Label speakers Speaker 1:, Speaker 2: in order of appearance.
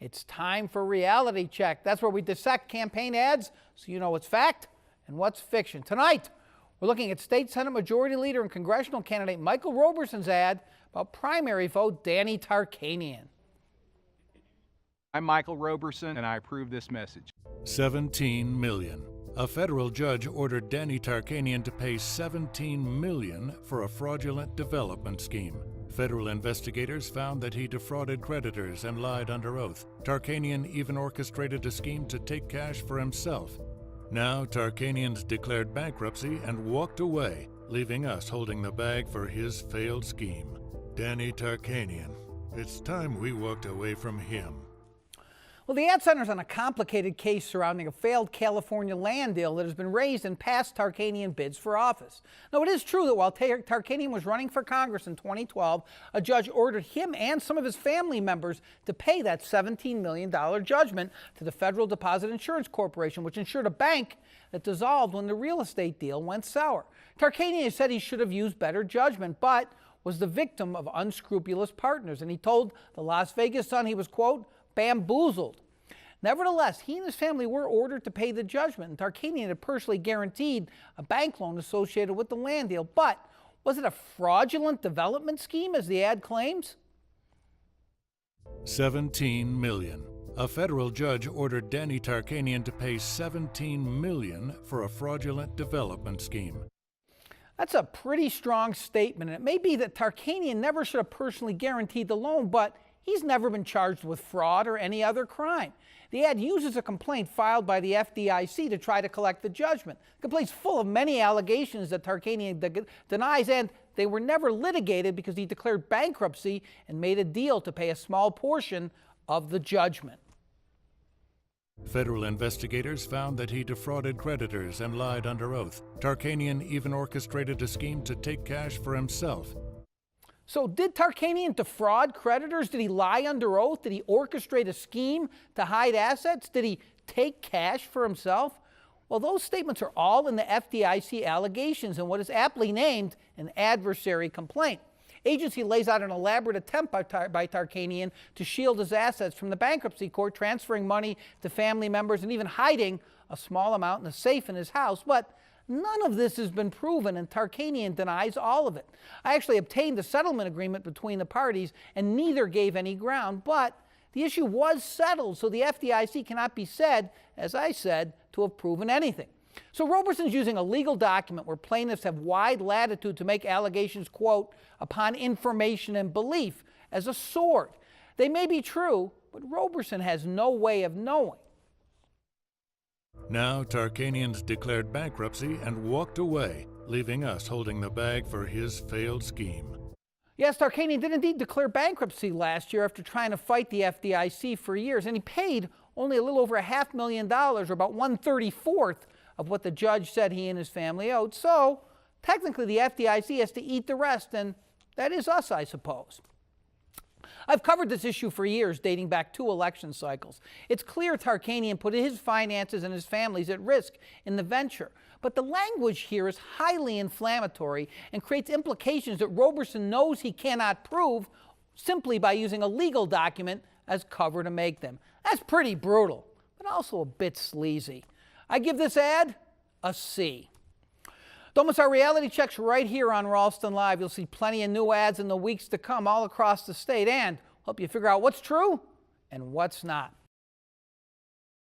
Speaker 1: It's time for Reality Check. That's where we dissect campaign ads so you know what's fact and what's fiction. Tonight, we're looking at State Senate Majority Leader and Congressional candidate Michael Roberson's ad about primary vote Danny Tarkanian.
Speaker 2: I'm Michael Roberson, and I approve this message.
Speaker 3: $17 million. A federal judge ordered Danny Tarkanian to pay $17 million for a fraudulent development scheme. Federal investigators found that he defrauded creditors and lied under oath. Tarkanian even orchestrated a scheme to take cash for himself. Now Tarkanian's declared bankruptcy and walked away, leaving us holding the bag for his failed scheme. Danny Tarkanian. It's time we walked away from him.
Speaker 1: Well, the ad centers on a complicated case surrounding a failed California land deal that has been raised in past Tarkanian bids for office. Now, it is true that while Tarkanian was running for Congress in 2012, a judge ordered him and some of his family members to pay that $17 million judgment to the Federal Deposit Insurance Corporation, which insured a bank that dissolved when the real estate deal went sour. Tarkanian said he should have used better judgment, but was the victim of unscrupulous partners, and he told the Las Vegas Sun he was, quote, bamboozled. Nevertheless, he and his family were ordered to pay the judgment, and Tarkanian had personally guaranteed a bank loan associated with the land deal. But was it a fraudulent development scheme, as the ad claims?
Speaker 3: $17 million. A federal judge ordered Danny Tarkanian to pay $17 million for a fraudulent development scheme.
Speaker 1: That's a pretty strong statement, and it may be that Tarkanian never should have personally guaranteed the loan, but he's never been charged with fraud or any other crime. The ad uses a complaint filed by the FDIC to try to collect the judgment. The complaint's full of many allegations that Tarkanian denies, and they were never litigated because he declared bankruptcy and made a deal to pay a small portion of the judgment.
Speaker 3: Federal investigators found that he defrauded creditors and lied under oath. Tarkanian even orchestrated a scheme to take cash for himself.
Speaker 1: So did Tarkanian defraud creditors? Did he lie under oath? Did he orchestrate a scheme to hide assets? Did he take cash for himself? Well, those statements are all in the FDIC allegations in what is aptly named an adversary complaint. Agency lays out an elaborate attempt by Tarkanian to shield his assets from the bankruptcy court, transferring money to family members and even hiding a small amount in a safe in his house. But none of this has been proven, and Tarkanian denies all of it. I actually obtained a settlement agreement between the parties, and neither gave any ground, but the issue was settled, so the FDIC cannot be said, as I said, to have proven anything. So Roberson's using a legal document where plaintiffs have wide latitude to make allegations, quote, upon information and belief, as a sword. They may be true, but Roberson has no way of knowing.
Speaker 3: Now Tarkanian's declared bankruptcy and walked away, leaving us holding the bag for his failed scheme.
Speaker 1: Yes, Tarkanian did indeed declare bankruptcy last year after trying to fight the FDIC for years, and he paid only a little over $500,000, or about 1/34 of what the judge said he and his family owed. So technically the FDIC has to eat the rest, and that is us, I suppose. I've covered this issue for years, dating back 2 election cycles. It's clear Tarkanian put his finances and his family's at risk in the venture. But the language here is highly inflammatory and creates implications that Roberson knows he cannot prove simply by using a legal document as cover to make them. That's pretty brutal, but also a bit sleazy. I give this ad a C. Don't miss our reality checks right here on Ralston Live. You'll see plenty of new ads in the weeks to come all across the state and help you figure out what's true and what's not.